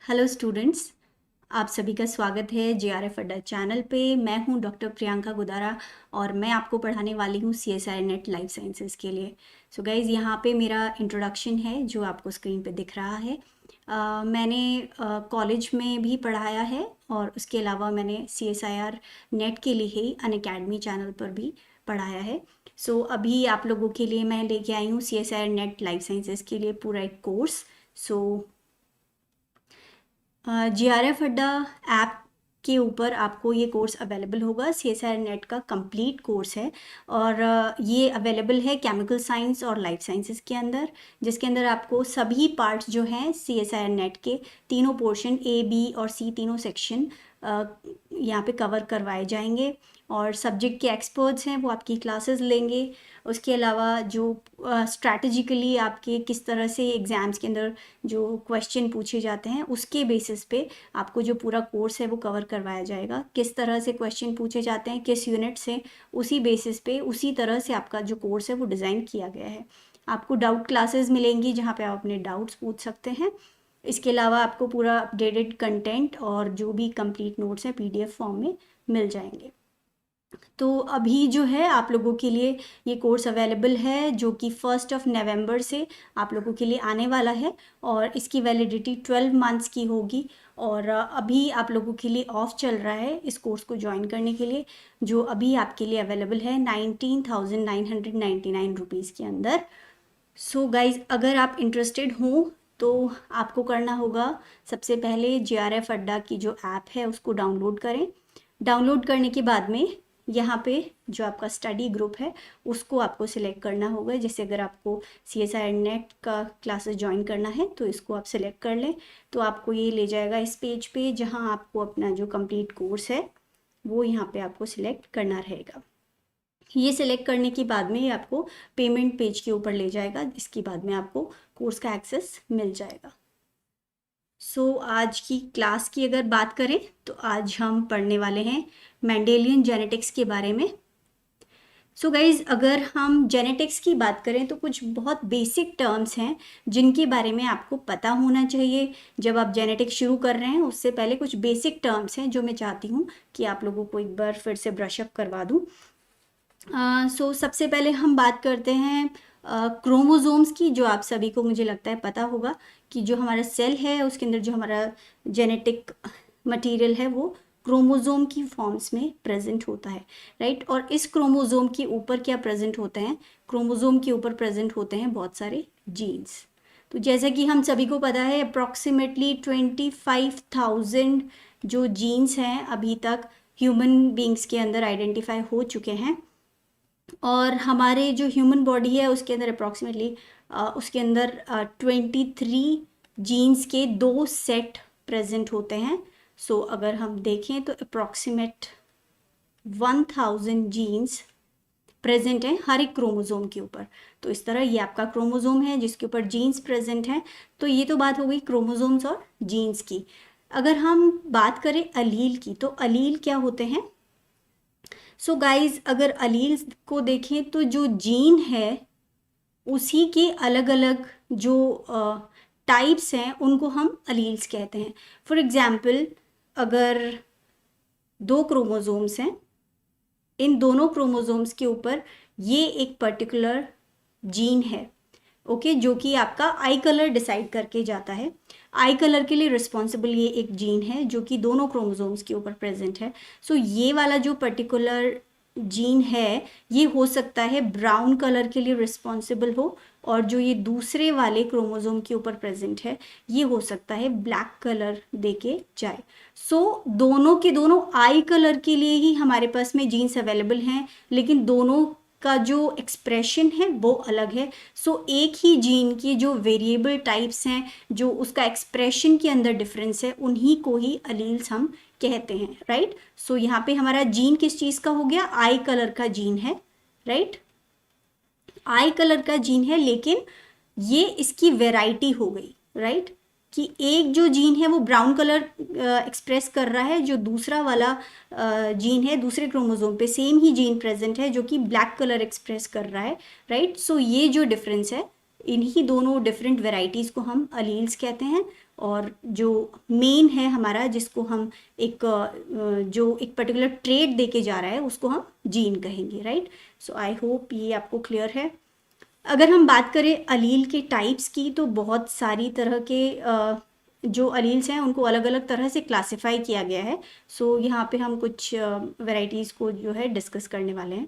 Hello students, आप सभी का स्वागत है JRF अड्डा चैनल पे। मैं हूं डॉक्टर प्रियंका गुदारा और मैं आपको पढ़ाने वाली हूं CSIR नेट लाइफ साइंसेज के लिए। सो गाइज, यहाँ पे मेरा इंट्रोडक्शन है जो आपको स्क्रीन पे दिख रहा है। मैंने कॉलेज में भी पढ़ाया है और उसके अलावा मैंने CSIR नेट के लिए ही अनअकैडमी चैनल पर भी पढ़ाया है। सो अभी आप लोगों के लिए मैं लेके आई हूँ CSIR नेट लाइफ साइंसेज के लिए पूरा एक कोर्स। JRF अड्डा ऐप के ऊपर आपको ये कोर्स अवेलेबल होगा। CSIR नेट का कंप्लीट कोर्स है और ये अवेलेबल है केमिकल साइंस और लाइफ साइंसेस के अंदर, जिसके अंदर आपको सभी पार्ट्स जो हैं CSIR नेट के तीनों पोर्शन A, B और C तीनों सेक्शन यहाँ पे कवर करवाए जाएंगे और सब्जेक्ट के एक्सपर्ट्स हैं वो आपकी क्लासेस लेंगे। उसके अलावा जो स्ट्रैटेजिकली आपके किस तरह से एग्ज़ाम्स के अंदर जो क्वेश्चन पूछे जाते हैं उसके बेसिस पे आपको जो पूरा कोर्स है वो कवर करवाया जाएगा। किस तरह से क्वेश्चन पूछे जाते हैं, किस यूनिट से, उसी बेसिस पे उसी तरह से आपका जो कोर्स है वो डिज़ाइन किया गया है। आपको डाउट क्लासेस मिलेंगी जहाँ पे आप अपने डाउट्स पूछ सकते हैं। इसके अलावा आपको पूरा अपडेटेड कंटेंट और जो भी कंप्लीट नोट्स हैं PDF फॉर्म में मिल जाएंगे। तो अभी जो है आप लोगों के लिए ये कोर्स अवेलेबल है जो कि 1 नवंबर से आप लोगों के लिए आने वाला है और इसकी वैलिडिटी 12 मंथ्स की होगी। और अभी आप लोगों के लिए ऑफ चल रहा है इस कोर्स को ज्वाइन करने के लिए, जो अभी आपके लिए अवेलेबल है 19,999 रुपीज़ के अंदर। सो गाइज, अगर आप इंटरेस्टेड हो तो आपको करना होगा, सबसे पहले JRF अड्डा की जो ऐप है उसको डाउनलोड करें। डाउनलोड करने के बाद में यहाँ पे जो आपका स्टडी ग्रुप है उसको आपको सिलेक्ट करना होगा। जैसे अगर आपको CSIR नेट का क्लासेस ज्वाइन करना है तो इसको आप सिलेक्ट कर लें, तो आपको ये ले जाएगा इस पेज पे जहाँ आपको अपना जो कंप्लीट कोर्स है वो यहाँ पे आपको सिलेक्ट करना रहेगा। ये सिलेक्ट करने के बाद में ये आपको पेमेंट पेज के ऊपर ले जाएगा, इसके बाद में आपको कोर्स का एक्सेस मिल जाएगा। आज की क्लास की अगर बात करें तो आज हम पढ़ने वाले हैं मेंडेलियन जेनेटिक्स के बारे में। गाइज, अगर हम जेनेटिक्स की बात करें तो कुछ बहुत बेसिक टर्म्स हैं जिनके बारे में आपको पता होना चाहिए। जब आप जेनेटिक्स शुरू कर रहे हैं उससे पहले कुछ बेसिक टर्म्स हैं जो मैं चाहती हूँ कि आप लोगों को एक बार फिर से ब्रशअप करवा दूँ। सबसे पहले हम बात करते हैं क्रोमोसोम्स की, जो आप सभी को मुझे लगता है पता होगा कि जो हमारा सेल है उसके अंदर जो हमारा जेनेटिक मटेरियल है वो क्रोमोसोम की फॉर्म्स में प्रेजेंट होता है, राइट। और इस क्रोमोसोम के ऊपर क्या प्रेजेंट होते हैं? क्रोमोसोम के ऊपर प्रेजेंट होते हैं बहुत सारे जीन्स। तो जैसा कि हम सभी को पता है अप्रॉक्सीमेटली 25,000 जो जीन्स हैं अभी तक ह्यूमन बींग्स के अंदर आइडेंटिफाई हो चुके हैं। और हमारे जो ह्यूमन बॉडी है उसके अंदर अप्रॉक्सीमेटली उसके अंदर 23 जीन्स के 2 सेट प्रेजेंट होते हैं। अगर हम देखें तो अप्रॉक्सीमेट 1000 जीन्स प्रेजेंट हैं हर एक क्रोमोसोम के ऊपर। तो इस तरह ये आपका क्रोमोसोम है जिसके ऊपर जीन्स प्रेजेंट हैं। तो ये तो बात हो गई क्रोमोसोम्स और जीन्स की। अगर हम बात करें अलील की, तो अलील क्या होते हैं? गाइज, अगर अलील को देखें तो जो जीन है उसी के अलग अलग जो टाइप्स हैं उनको हम अलील्स कहते हैं। फॉर एग्जाम्पल, अगर 2 क्रोमोसोम्स हैं, इन दोनों क्रोमोसोम्स के ऊपर ये एक पर्टिकुलर जीन है, ओके, जो कि आपका आई कलर डिसाइड करके जाता है। आई कलर के लिए रिस्पॉन्सिबल ये एक जीन है जो कि दोनों क्रोमोसोम्स के ऊपर प्रेजेंट है। ये वाला जो पर्टिकुलर जीन है ये हो सकता है ब्राउन कलर के लिए रिस्पॉन्सिबल हो, और जो ये दूसरे वाले क्रोमोसोम के ऊपर प्रेजेंट है ये हो सकता है ब्लैक कलर देके जाए। दोनों के दोनों आई कलर के लिए ही हमारे पास में जीन्स अवेलेबल हैं, लेकिन दोनों का जो एक्सप्रेशन है वो अलग है। एक ही जीन के जो वेरिएबल टाइप्स हैं, जो उसका एक्सप्रेशन के अंदर डिफरेंस है, उन्हीं को ही अलील्स हम कहते हैं, राइट। यहाँ पे हमारा जीन किस चीज़ का हो गया? आई कलर का जीन है, राइट। आई कलर का जीन है, लेकिन ये इसकी वेराइटी हो गई, राइट, कि एक जो जीन है वो ब्राउन कलर एक्सप्रेस कर रहा है, जो दूसरा वाला जीन है दूसरे क्रोमोसोम पे सेम ही जीन प्रेजेंट है जो कि ब्लैक कलर एक्सप्रेस कर रहा है, राइट। ये जो डिफरेंस है इन्हीं दोनों डिफरेंट वेराइटीज़ को हम अलील्स कहते हैं, और जो मेन है हमारा, जिसको हम जो एक पर्टिकुलर ट्रेट देके जा रहा है, उसको हम जीन कहेंगे, राइट। सो आई होप ये आपको क्लियर है। अगर हम बात करें अलील के टाइप्स की, तो बहुत सारी तरह के जो अलील्स हैं उनको अलग अलग तरह से क्लासिफाई किया गया है। सो यहाँ पे हम कुछ वेराइटीज़ को जो है डिस्कस करने वाले हैं।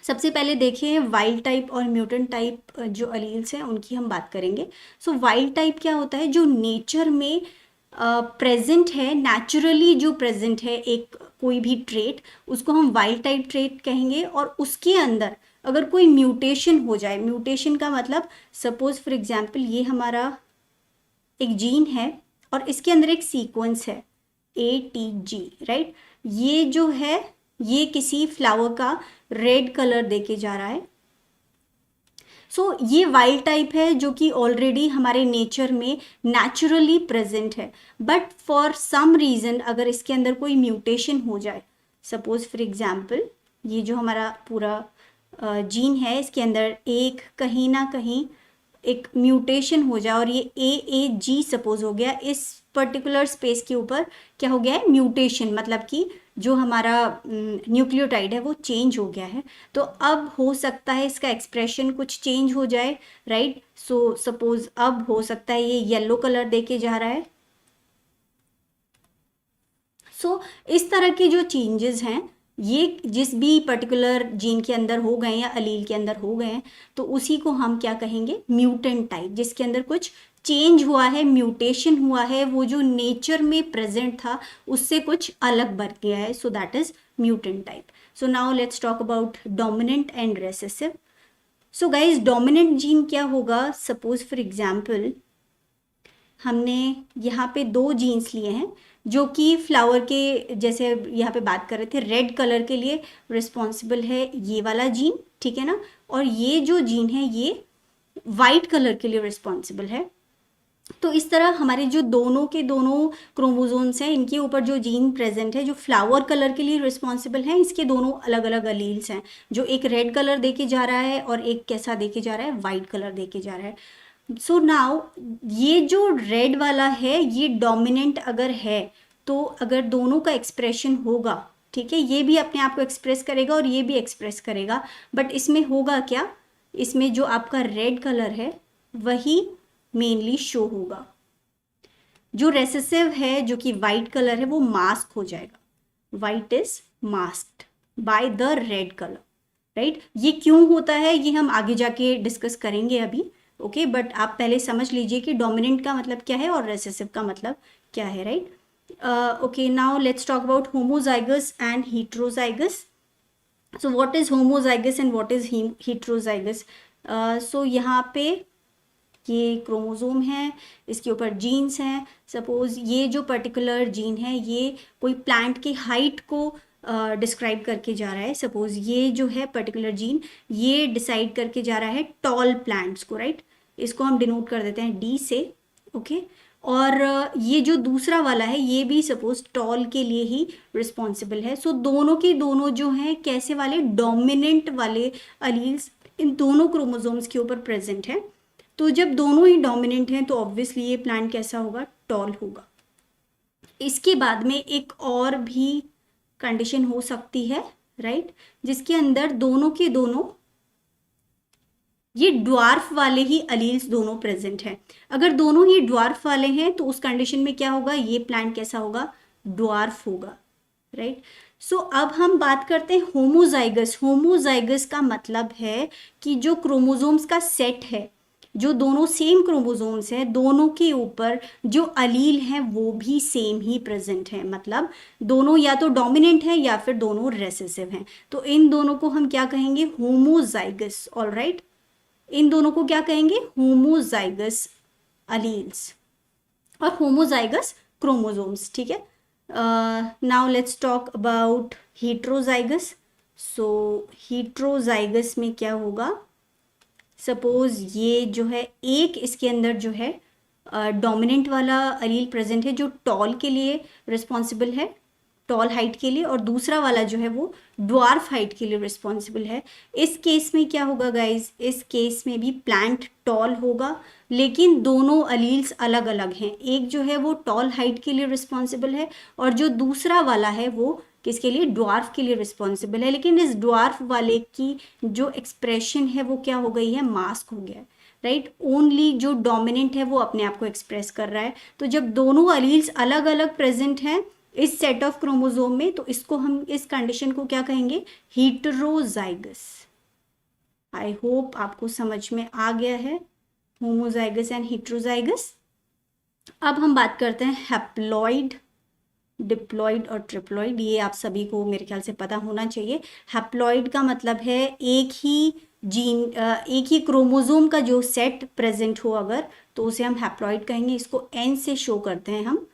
सबसे पहले देखिए वाइल्ड टाइप और म्यूटेंट टाइप जो अलील्स हैं उनकी हम बात करेंगे। सो वाइल्ड टाइप क्या होता है, जो नेचर में प्रेजेंट है, नेचुरली जो प्रेजेंट है एक कोई भी ट्रेट, उसको हम वाइल्ड टाइप ट्रेट कहेंगे। और उसके अंदर अगर कोई म्यूटेशन हो जाए, म्यूटेशन का मतलब सपोज फॉर एग्जांपल ये हमारा एक जीन है और इसके अंदर एक सीक्वेंस है ATG, राइट। ये जो है ये किसी फ्लावर का रेड कलर देके जा रहा है। सो ये वाइल्ड टाइप है जो कि ऑलरेडी हमारे नेचर में नेचुरली प्रेजेंट है। बट फॉर सम रीज़न अगर इसके अंदर कोई म्यूटेशन हो जाए, सपोज फॉर एग्जांपल ये जो हमारा पूरा जीन है इसके अंदर एक कहीं ना कहीं एक म्यूटेशन हो जाए और ये AAG सपोज हो गया, इस पर्टिकुलर स्पेस के ऊपर क्या हो गया है, म्यूटेशन, मतलब कि जो हमारा न्यूक्लियोटाइड है वो चेंज हो गया है। तो अब हो सकता है इसका एक्सप्रेशन कुछ चेंज हो जाए, राइट। सो सपोज अब हो सकता है ये येलो कलर देके जा रहा है। सो इस तरह के जो चेंजेस हैं ये जिस भी पर्टिकुलर जीन के अंदर हो गए या अलील के अंदर हो गए हैं, तो उसी को हम क्या कहेंगे, म्यूटेंट टाइप, जिसके अंदर कुछ चेंज हुआ है, म्यूटेशन हुआ है, वो जो नेचर में प्रेजेंट था उससे कुछ अलग बढ़ गया है। So that is mutant type. So now let's talk about dominant and recessive. So guys dominant gene क्या होगा, सपोज फॉर एग्जाम्पल हमने यहाँ पे दो जीन्स लिए हैं जो कि फ्लावर के, जैसे यहाँ पे बात कर रहे थे, रेड कलर के लिए रिस्पॉन्सिबल है ये वाला जीन, ठीक है ना। और ये जो जीन है ये वाइट कलर के लिए रिस्पॉन्सिबल है। तो इस तरह हमारे जो दोनों के दोनों क्रोमोसोम्स हैं, इनके ऊपर जो जीन प्रेजेंट है जो फ्लावर कलर के लिए रिस्पॉन्सिबल है, इसके दोनों अलग अलग अलील्स हैं, जो एक रेड कलर देके जा रहा है और एक कैसा देके जा रहा है, वाइट कलर देके जा रहा है। सो नाउ ये जो रेड वाला है ये डोमिनेंट अगर है, तो अगर दोनों का एक्सप्रेशन होगा, ठीक है, ये भी अपने आप को एक्सप्रेस करेगा और ये भी एक्सप्रेस करेगा, बट इसमें होगा क्या, इसमें जो आपका रेड कलर है वही मेनली शो होगा। जो रेसेसिव है जो कि वाइट कलर है वो मास्क हो जाएगा, white is masked by the red colour, right. ये क्यों होता है ये हम आगे जाके डिस्कस करेंगे अभी, ओके। बट आप पहले समझ लीजिए कि डोमिनेंट का मतलब क्या है और रेसेसिव का मतलब क्या है, right. Okay, now let's talk about homozygous and heterozygous. So what is homozygous and what is heterozygous. So यहाँ पे ये क्रोमोसोम है, इसके ऊपर जीन्स हैं। सपोज ये जो पर्टिकुलर जीन है ये कोई प्लांट की हाइट को डिस्क्राइब करके जा रहा है। सपोज ये जो है पर्टिकुलर जीन ये डिसाइड करके जा रहा है टॉल प्लांट्स को, राइट। इसको हम डिनोट कर देते हैं D से, ओके। और ये जो दूसरा वाला है ये भी सपोज टॉल के लिए ही रिस्पॉन्सिबल है। सो दोनों के दोनों जो हैं कैसे वाले, डोमिनेंट वाले अलील्स इन दोनों क्रोमोसोम्स के ऊपर प्रेजेंट है। तो जब दोनों ही डोमिनेंट हैं तो ऑब्वियसली ये प्लांट कैसा होगा, टॉल होगा। इसके बाद में एक और भी कंडीशन हो सकती है, राइट, जिसके अंदर दोनों के दोनों ये ड्वार्फ वाले ही अलील्स दोनों प्रेजेंट हैं। अगर दोनों ही ड्वार्फ वाले हैं तो उस कंडीशन में क्या होगा, ये प्लांट कैसा होगा, ड्वार्फ होगा, राइट। सो अब हम बात करते हैं होमोजाइगस। होमोजाइगस का मतलब है कि जो क्रोमोसोम्स का सेट है, जो दोनों सेम क्रोमोसोम्स हैं, दोनों के ऊपर जो अलील हैं वो भी सेम ही प्रेजेंट है, मतलब दोनों या तो डोमिनेंट हैं या फिर दोनों रेसेसिव हैं। तो इन दोनों को हम क्या कहेंगे, होमोजाइगस, ऑलराइट। इन दोनों को क्या कहेंगे, होमोजाइगस अलील्स और होमोजाइगस क्रोमोसोम्स, ठीक है। Now let's talk about heterozygous. So heterozygous में क्या होगा, सपोज ये जो है एक इसके अंदर जो है डोमिनेंट वाला अलील प्रेजेंट है जो टॉल के लिए रिस्पॉन्सिबल है, टॉल हाइट के लिए और दूसरा वाला जो है वो ड्वार्फ हाइट के लिए रिस्पॉन्सिबल है। इस केस में क्या होगा गाइज, इस केस में भी प्लांट टॉल होगा, लेकिन दोनों अलील्स अलग अलग हैं। एक जो है वो टॉल हाइट के लिए रिस्पॉन्सिबल है और जो दूसरा वाला है वो किसके लिए, ड्वार्फ के लिए रिस्पॉन्सिबल है। लेकिन इस ड्वार्फ वाले की जो एक्सप्रेशन है वो क्या हो गई है, मास्क हो गया है, राइट। ओनली जो डोमिनेंट है वो अपने आप को एक्सप्रेस कर रहा है। तो जब दोनों अलील्स अलग अलग प्रेजेंट हैं इस सेट ऑफ क्रोमोसोम में, तो इसको हम, इस कंडीशन को क्या कहेंगे, हीटेरोजाइगस। आई होप आपको समझ में आ गया है होमोजाइगस एंड हीटेरोजाइगस। अब हम बात करते हैं हैप्लॉइड, डिप्लॉइड और ट्रिप्लॉइड। ये आप सभी को मेरे ख्याल से पता होना चाहिए। हैप्लॉइड का मतलब है एक ही जीन, एक ही क्रोमोसोम का जो सेट प्रेजेंट हो अगर, तो उसे हम हैप्लॉइड कहेंगे। इसको एन से शो करते हैं हम,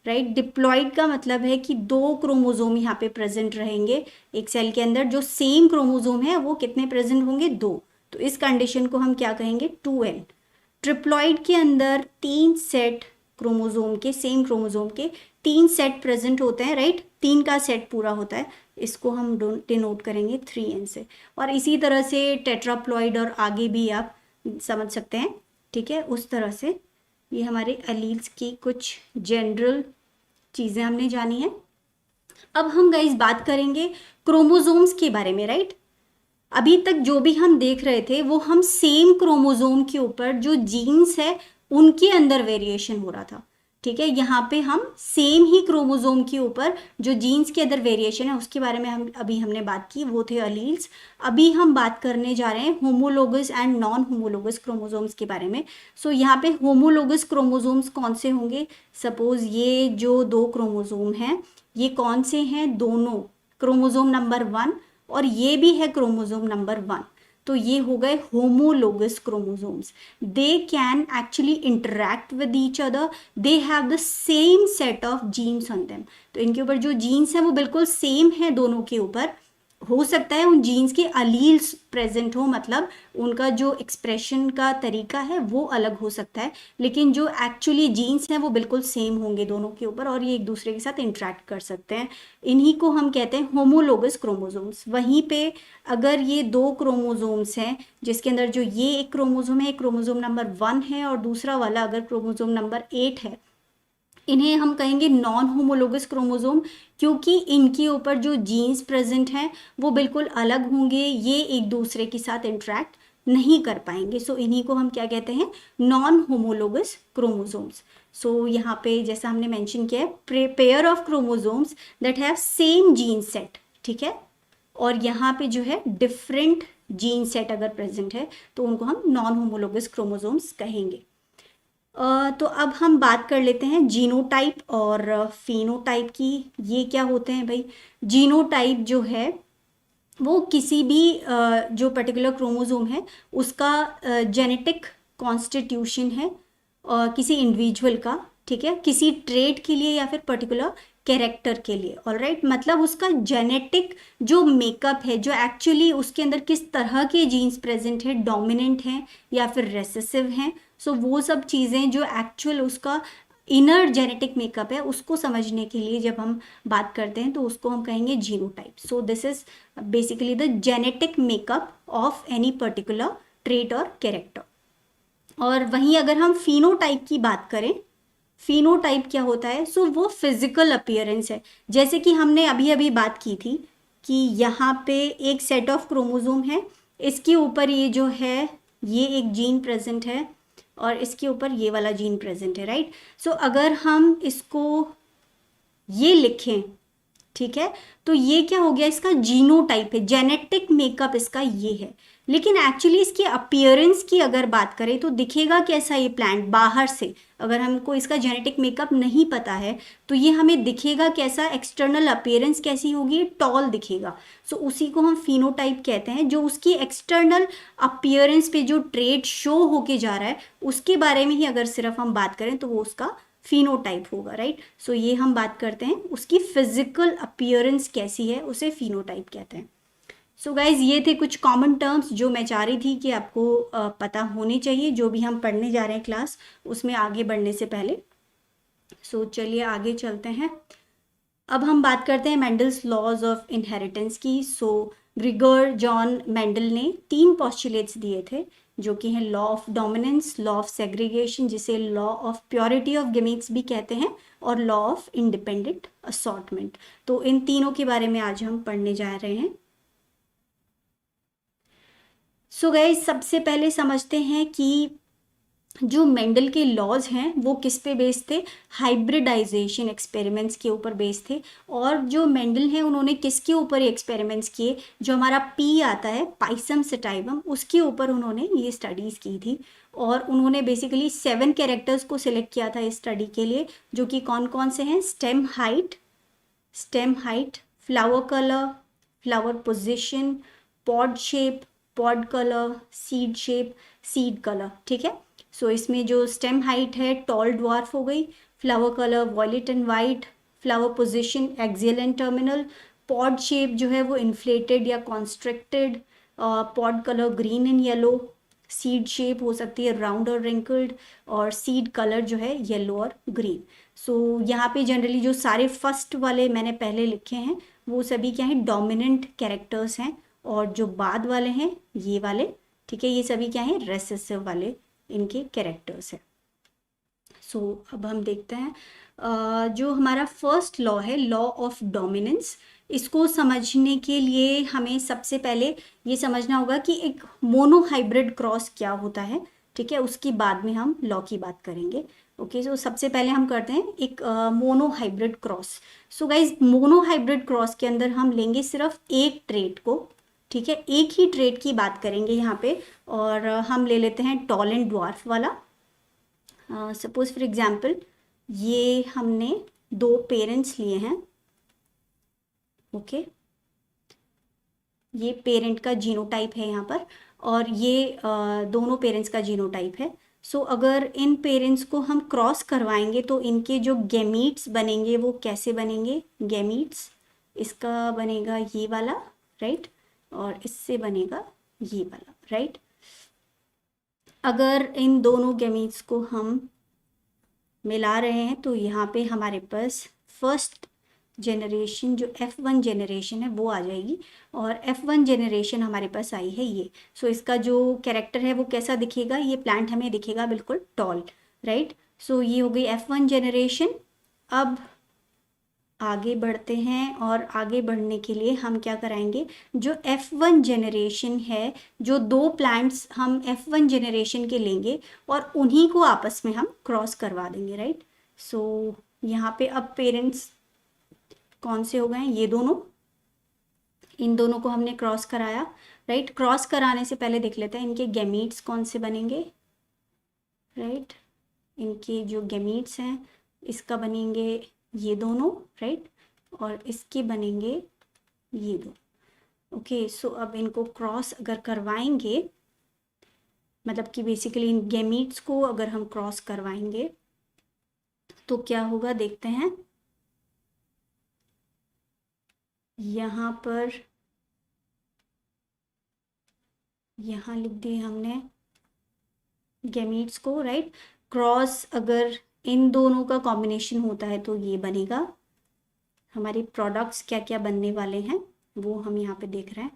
राइट। डिप्लॉइड का मतलब है कि दो क्रोमोसोम यहाँ पे प्रेजेंट रहेंगे एक सेल के अंदर। जो सेम क्रोमोसोम है वो कितने प्रेजेंट होंगे, दो। तो इस कंडीशन को हम क्या कहेंगे, 2n। ट्रिप्लॉइड के अंदर 3 सेट क्रोमोसोम के, सेम क्रोमोसोम के 3 सेट प्रेजेंट होते हैं, राइट। 3 का सेट पूरा होता है, इसको हम डिनोट करेंगे 3n से। और इसी तरह से टेट्राप्लॉइड और आगे भी आप समझ सकते हैं, ठीक है। उस तरह से ये हमारे एलील्स की कुछ जनरल चीज़ें हमने जानी है। अब हम गाइस बात करेंगे क्रोमोसोम्स के बारे में, राइट। अभी तक जो भी हम देख रहे थे वो हम सेम क्रोमोसोम के ऊपर जो जीन्स है उनके अंदर वेरिएशन हो रहा था, ठीक है। यहाँ पे हम सेम ही क्रोमोसोम के ऊपर जो जीन्स के अंदर वेरिएशन है उसके बारे में हमने बात की, वो थे अलील्स। अभी हम बात करने जा रहे हैं homologous and non homologous chromosomes के बारे में। सो यहाँ पे होमोलोगस क्रोमोसोम्स कौन से होंगे, सपोज ये जो 2 क्रोमोसोम हैं ये कौन से हैं, दोनों क्रोमोसोम नंबर 1 और ये भी है क्रोमोसोम नंबर 1। तो ये हो गए homologous chromosomes. They can actually interact with each other, they have the same set of genes on them. तो इनके ऊपर जो जीन्स है वो बिल्कुल सेम है दोनों के ऊपर। हो सकता है उन जीन्स के अलील्स प्रेजेंट हो, मतलब उनका जो एक्सप्रेशन का तरीका है वो अलग हो सकता है, लेकिन जो एक्चुअली जीन्स हैं वो बिल्कुल सेम होंगे दोनों के ऊपर और ये एक दूसरे के साथ इंटरेक्ट कर सकते हैं। इन्हीं को हम कहते हैं होमोलोगस क्रोमोसोम्स। वहीं पे अगर ये 2 क्रोमोसोम्स हैं जिसके अंदर जो ये एक क्रोमोसोम है, क्रोमोसोम नंबर 1 है और दूसरा वाला अगर क्रोमोसोम नंबर 8 है, इन्हें हम कहेंगे नॉन होमोलोगस क्रोमोसोम, क्योंकि इनके ऊपर जो जीन्स प्रेजेंट हैं वो बिल्कुल अलग होंगे, ये एक दूसरे के साथ इंटरेक्ट नहीं कर पाएंगे। सो इन्हीं को हम क्या कहते हैं, नॉन होमोलोगस क्रोमोसोम्स। सो यहाँ पे जैसा हमने मेंशन किया है, pair of chromosomes that have same gene set, ठीक है। और यहाँ पे जो है डिफरेंट जीन सेट अगर प्रेजेंट है तो उनको हम नॉन होमोलोगस क्रोमोसोम्स कहेंगे। तो अब हम बात कर लेते हैं जीनोटाइप और फिनोटाइप की। ये क्या होते हैं भाई, जीनोटाइप जो है वो किसी भी जो पर्टिकुलर क्रोमोसोम है उसका जेनेटिक कॉन्स्टिट्यूशन है किसी इंडिविजुअल का, ठीक है, किसी ट्रेट के लिए या फिर पर्टिकुलर कैरेक्टर के लिए, ऑलराइट। मतलब उसका जेनेटिक जो मेकअप है, जो एक्चुअली उसके अंदर किस तरह के जीन्स प्रेजेंट है, डोमिनेंट हैं या फिर रेसेसिव हैं। सो वो सब चीज़ें जो एक्चुअल उसका इनर जेनेटिक मेकअप है उसको समझने के लिए जब हम बात करते हैं तो उसको हम कहेंगे genotype. So this is basically the genetic makeup of any particular trait और कैरेक्टर। और वहीं अगर हम फिनोटाइप की बात करें, फिनोटाइप क्या होता है, सो वो फिजिकल अपीयरेंस है। जैसे कि हमने अभी अभी बात की थी कि यहाँ पे एक सेट ऑफ क्रोमोसोम है, इसके ऊपर ये जो है ये एक जीन प्रेजेंट है और इसके ऊपर ये वाला जीन प्रेजेंट है, राइट। सो अगर हम इसको ये लिखें, ठीक है, तो ये क्या हो गया, इसका जीनोटाइप है, जेनेटिक मेकअप इसका ये है। लेकिन एक्चुअली इसकी अपीयरेंस की अगर बात करें तो दिखेगा कैसा ये प्लांट बाहर से, अगर हमको इसका जेनेटिक मेकअप नहीं पता है तो ये हमें दिखेगा कैसा, एक्सटर्नल अपीयरेंस कैसी होगी, टॉल दिखेगा। सो उसी को हम फिनोटाइप कहते हैं। जो उसकी एक्सटर्नल अपीयरेंस पे जो ट्रेट शो होके जा रहा है उसके बारे में ही अगर सिर्फ हम बात करें तो वो उसका फिनोटाइप होगा, राइट। सो ये हम बात करते हैं उसकी फिजिकल अपीयरेंस कैसी है, उसे फिनोटाइप कहते हैं। सो गाइज ये थे कुछ कॉमन टर्म्स जो मैं चाह रही थी कि आपको पता होने चाहिए जो भी हम पढ़ने जा रहे हैं क्लास उसमें आगे बढ़ने से पहले। सो चलिए आगे चलते हैं। अब हम बात करते हैं मेंडल्स लॉज ऑफ इनहेरिटेंस की। सो ग्रिगोर जॉन मेंडल ने 3 पॉस्टुलेट्स दिए थे, जो कि हैं law of dominance, law of segregation जिसे law of purity of gametes भी कहते हैं, और लॉ ऑफ इंडिपेंडेंट असॉर्टमेंट। तो इन तीनों के बारे में आज हम पढ़ने जा रहे हैं। सो गाइस, सबसे पहले समझते हैं कि जो मेंडल के लॉज हैं वो किस पे बेस्ड थे? हाइब्रिडाइजेशन एक्सपेरिमेंट्स के ऊपर बेस्ड थे। और जो मेंडल हैं उन्होंने किसके ऊपर एक्सपेरिमेंट्स किए? जो हमारा पी आता है, पाइसम सेटाइवम, उसके ऊपर उन्होंने ये स्टडीज़ की थी। और उन्होंने बेसिकली 7 कैरेक्टर्स को सिलेक्ट किया था इस स्टडी के लिए, जो कि कौन कौन से हैं? Stem height, flower colour, flower position, pod shape, pod colour, seed shape, seed colour. ठीक है। सो इसमें जो स्टेम हाइट है टॉल ड्वार्फ हो गई, flower colour violet and white, flower position axial and terminal, pod shape जो है वो इन्फ्लेटेड या constricted, pod colour green and yellow, seed shape हो सकती है राउंड और रिंकल्ड, और सीड कलर जो है येलो और ग्रीन। सो यहाँ पे जनरली जो सारे फर्स्ट वाले मैंने पहले लिखे हैं वो सभी क्या है? डोमिनेंट कैरेक्टर्स हैं। और जो बाद वाले हैं ये वाले, ठीक है, ये सभी क्या है? रेसेसिव वाले इनके कैरेक्टर्स है। सो अब हम देखते हैं जो हमारा फर्स्ट लॉ है, लॉ ऑफ डोमिनेंस। इसको समझने के लिए हमें सबसे पहले ये समझना होगा कि एक मोनोहाइब्रिड क्रॉस क्या होता है। ठीक है, उसके बाद में हम लॉ की बात करेंगे। ओके, सो सबसे पहले हम करते हैं एक monohybrid cross. So guys, monohybrid cross के अंदर हम लेंगे सिर्फ एक ट्रेट को। ठीक है, एक ही ट्रेट की बात करेंगे यहाँ पे। और हम ले लेते हैं टॉल एंड ड्वार्फ वाला। सपोज फॉर एग्जांपल ये हमने 2 पेरेंट्स लिए हैं। ओके, ये पेरेंट का जीनोटाइप है यहाँ पर, और ये दोनों पेरेंट्स का जीनोटाइप है। सो अगर इन पेरेंट्स को हम क्रॉस करवाएंगे तो इनके जो गैमीट्स बनेंगे वो कैसे बनेंगे? गैमीट्स, इसका बनेगा ये वाला, राइट, और इससे बनेगा ये वाला, राइट। अगर इन दोनों गैमीट्स को हम मिला रहे हैं तो यहाँ पे हमारे पास फर्स्ट जनरेशन जो F1 जनरेशन है वो आ जाएगी, और F1 जनरेशन हमारे पास आई है ये। सो इसका जो कैरेक्टर है वो कैसा दिखेगा? ये प्लांट हमें दिखेगा बिल्कुल टॉल, राइट। सो ये हो गई F1 जनरेशन। अब आगे बढ़ते हैं, और आगे बढ़ने के लिए हम क्या कराएंगे? जो F1 जनरेशन है, जो 2 प्लांट्स हम F1 जनरेशन के लेंगे और उन्हीं को आपस में हम क्रॉस करवा देंगे, राइट। सो यहाँ पे अब पेरेंट्स कौन से हो गए हैं? ये दोनों, इन दोनों को हमने क्रॉस कराया, राइट। क्रॉस कराने से पहले देख लेते हैं इनके गैमीट्स कौन से बनेंगे, राइट। इनके जो गैमीट्स हैं इसका बनेंगे ये दोनों, राइट, और इसके बनेंगे ये दो। ओके, सो अब इनको क्रॉस अगर करवाएंगे, मतलब कि बेसिकली इन गैमीट्स को अगर हम क्रॉस करवाएंगे तो क्या होगा देखते हैं। यहाँ पर यहाँ लिख दिए हमने गैमीट्स को, राइट। क्रॉस अगर इन दोनों का कॉम्बिनेशन होता है तो ये बनेगा। हमारे प्रोडक्ट्स क्या क्या बनने वाले हैं वो हम यहाँ पे देख रहे हैं,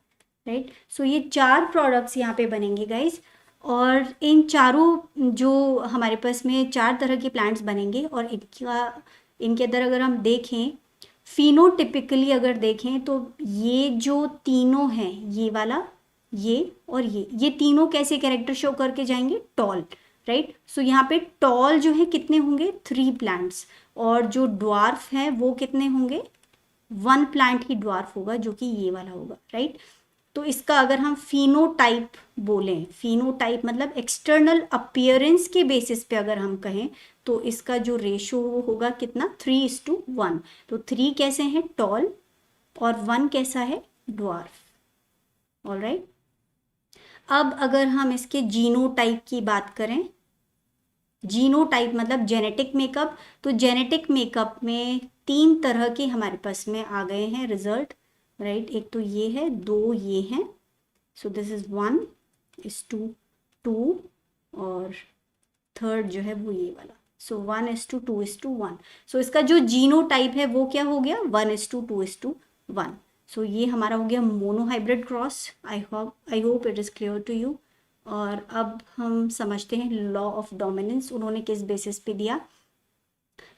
राइट। सो ये 4 प्रोडक्ट्स यहाँ पे बनेंगे गाइज, और इन चारों जो हमारे पास में 4 तरह के प्लांट्स बनेंगे, और इनके अंदर अगर हम देखें फिनोटिपिकली अगर देखें तो ये जो तीनों हैं, ये वाला, ये और ये तीनों कैसे कैरेक्टर शो करके जाएंगे? Toll, right. सो यहाँ पे टॉल जो है कितने होंगे? 3 प्लांट्स, और जो ड्वार्फ है वो कितने होंगे? 1 प्लांट ही ड्वार्फ होगा, जो कि ये वाला होगा, राइट। तो इसका अगर हम फिनोटाइप बोलें, फिनोटाइप मतलब एक्सटर्नल अपीयरेंस के बेसिस पे अगर हम कहें तो इसका जो रेशो होगा कितना? 3:1। तो 3 कैसे हैं? टॉल, और 1 कैसा है? ड्वार्फ। ऑलराइट, अब अगर हम इसके जीनोटाइप की बात करें, जीनोटाइप मतलब जेनेटिक मेकअप, तो जेनेटिक मेकअप में 3 तरह के हमारे पास में आ गए हैं रिजल्ट, राइट। एक तो ये है, 2 ये हैं। सो दिस इज 1 is 2 और थर्ड जो है वो ये वाला, सो 1:2:1। सो इसका जो जीनो टाइप है वो क्या हो गया, 1:2:1। सो ये हमारा हो गया monohybrid cross. I hope it is clear to you. और अब हम समझते हैं लॉ ऑफ डोमिनेंस उन्होंने किस बेसिस पे दिया।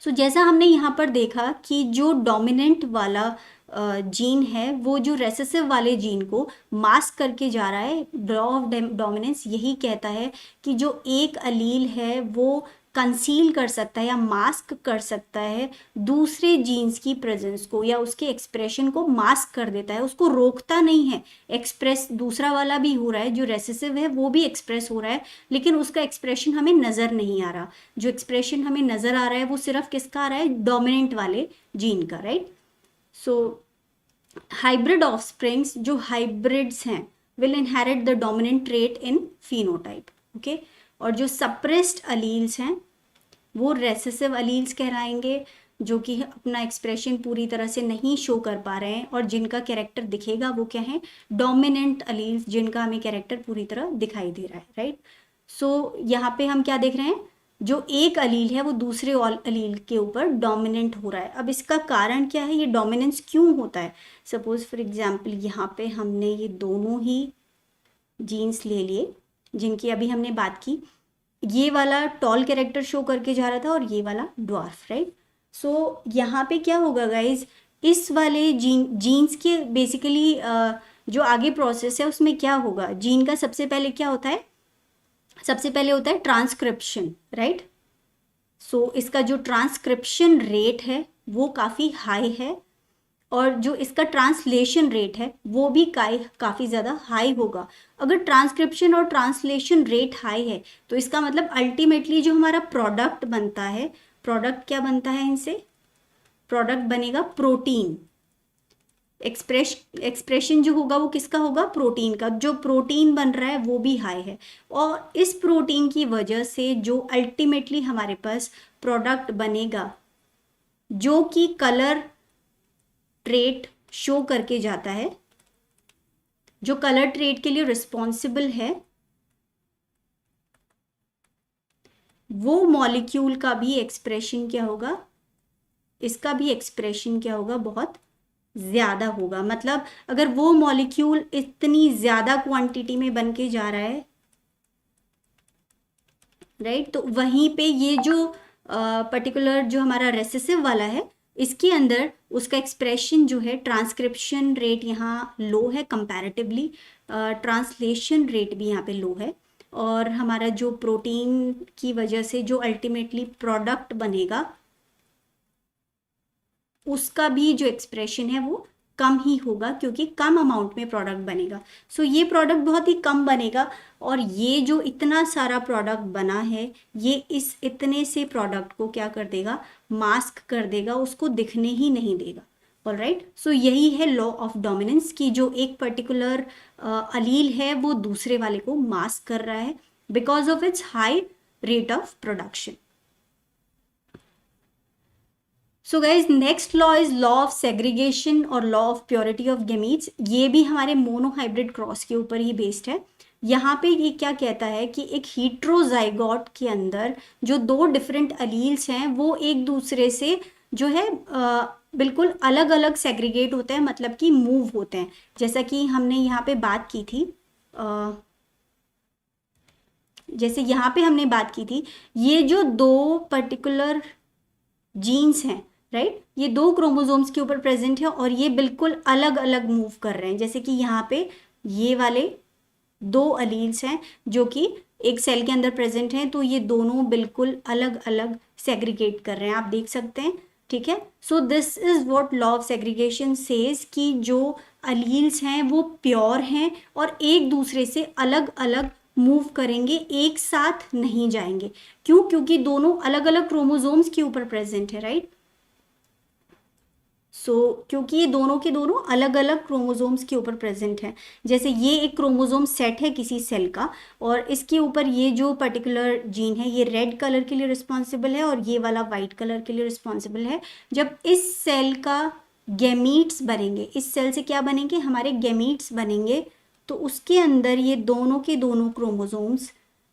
सो जैसा हमने यहाँ पर देखा कि जो डोमिनेंट वाला जीन है वो जो रेसेसिव वाले जीन को मास्क करके जा रहा है। लॉ ऑफ डोमिनेंस यही कहता है कि जो एक अलील है वो कंसील कर सकता है या मास्क कर सकता है दूसरे जीन्स की प्रेजेंस को, या उसके एक्सप्रेशन को मास्क कर देता है, उसको रोकता नहीं है। एक्सप्रेस दूसरा वाला भी हो रहा है, जो रेसेसिव है वो भी एक्सप्रेस हो रहा है, लेकिन उसका एक्सप्रेशन हमें नज़र नहीं आ रहा। जो एक्सप्रेशन हमें नज़र आ रहा है वो सिर्फ किसका आ रहा है, डोमिनेंट वाले जीन का, राइट। सो हाइब्रिड ऑफस्प्रिंग्स जो हाइब्रिड्स हैं will inherit the dominant trait in phenotype, okay. और जो सप्रेस्ड अलील्स हैं वो रेसेसिव अलील्स कहलाएंगे, जो कि अपना एक्सप्रेशन पूरी तरह से नहीं शो कर पा रहे हैं, और जिनका कैरेक्टर दिखेगा वो क्या है, डोमिनेंट अलील्स, जिनका हमें कैरेक्टर पूरी तरह दिखाई दे रहा है, राइट। सो यहाँ पे हम क्या देख रहे हैं, जो एक अलील है वो दूसरे अलील के ऊपर डोमिनेंट हो रहा है। अब इसका कारण क्या है, ये डोमिनेंस क्यों होता है। सपोज फॉर एग्जांपल यहाँ पे हमने ये दोनों ही जीन्स ले लिए जिनकी अभी हमने बात की। ये वाला टॉल कैरेक्टर शो करके जा रहा था और ये वाला ड्वार्फ, राइट। सो यहाँ पे क्या होगा गाइज, इस वाले जीन्स के बेसिकली जो आगे प्रोसेस है उसमें क्या होगा, जीन का सबसे पहले क्या होता है, सबसे पहले होता है ट्रांसक्रिप्शन, राइट। सो इसका जो ट्रांसक्रिप्शन रेट है वो काफ़ी हाई है, और जो इसका ट्रांसलेशन रेट है वो भी काफ़ी ज़्यादा हाई होगा। अगर ट्रांसक्रिप्शन और ट्रांसलेशन रेट हाई है तो इसका मतलब अल्टीमेटली जो हमारा प्रोडक्ट बनता है, प्रोडक्ट क्या बनता है इनसे, प्रोडक्ट बनेगा प्रोटीन। एक्सप्रेशन जो होगा वो किसका होगा, प्रोटीन का। जो प्रोटीन बन रहा है वो भी हाई है, और इस प्रोटीन की वजह से जो अल्टीमेटली हमारे पास प्रोडक्ट बनेगा जो कि कलर ट्रेट शो करके जाता है, जो कलर ट्रेट के लिए रिस्पॉन्सिबल है, वो मॉलिक्यूल का भी एक्सप्रेशन क्या होगा, इसका भी एक्सप्रेशन क्या होगा, बहुत ज़्यादा होगा। मतलब अगर वो मॉलिक्यूल इतनी ज़्यादा क्वांटिटी में बन के जा रहा है, राइट, तो वहीं पे ये जो पर्टिकुलर जो हमारा रेसेसिव वाला है इसके अंदर उसका एक्सप्रेशन जो है, ट्रांसक्रिप्शन रेट यहाँ लो है कंपैरेटिवली, ट्रांसलेशन रेट भी यहाँ पे लो है, और हमारा जो प्रोटीन की वजह से जो अल्टीमेटली प्रोडक्ट बनेगा उसका भी जो एक्सप्रेशन है वो कम ही होगा, क्योंकि कम अमाउंट में प्रोडक्ट बनेगा। सो ये प्रोडक्ट बहुत ही कम बनेगा, और ये जो इतना सारा प्रोडक्ट बना है ये इस इतने से प्रोडक्ट को क्या कर देगा, मास्क कर देगा, उसको दिखने ही नहीं देगा। ऑलराइट, सो यही है लॉ ऑफ डोमिनेंस की जो एक पर्टिकुलर अलील है वो दूसरे वाले को मास्क कर रहा है because of its high rate of production. So guys next law is law of segregation और law of purity of gametes. ये भी हमारे मोनोहाइब्रिड क्रॉस के ऊपर ही बेस्ड है। यहाँ पे ये क्या कहता है कि एक हीट्रोजाइगोट के अंदर जो दो डिफरेंट अलील्स हैं वो एक दूसरे से जो है बिल्कुल अलग अलग सेग्रीगेट होते हैं, मतलब कि मूव होते हैं। जैसा कि हमने यहाँ पे बात की थी, जैसे यहाँ पे हमने बात की थी, ये जो दो पर्टिकुलर जीन्स हैं, राइट, ये दो क्रोमोसोम्स के ऊपर प्रेजेंट है और ये बिल्कुल अलग अलग मूव कर रहे हैं। जैसे कि यहाँ पे ये वाले दो अलील्स हैं जो कि एक सेल के अंदर प्रेजेंट हैं, तो ये दोनों बिल्कुल अलग अलग सेग्रीगेट कर रहे हैं, आप देख सकते हैं, ठीक है। सो this is what law of segregation says कि जो अलील्स हैं वो प्योर हैं और एक दूसरे से अलग अलग मूव करेंगे, एक साथ नहीं जाएंगे। क्यों? क्योंकि दोनों अलग अलग क्रोमोसोम्स के ऊपर प्रेजेंट है, राइट। क्योंकि ये दोनों के दोनों अलग अलग क्रोमोसोम्स के ऊपर प्रेजेंट है। जैसे ये एक क्रोमोसोम सेट है किसी सेल का, और इसके ऊपर ये जो पर्टिकुलर जीन है ये रेड कलर के लिए रिस्पॉन्सिबल है और ये वाला वाइट कलर के लिए रिस्पॉन्सिबल है। जब इस सेल का गैमीट्स बनेंगे, इस सेल से क्या बनेंगे, हमारे गैमीट्स बनेंगे, तो उसके अंदर ये दोनों के दोनों क्रोमोसोम्स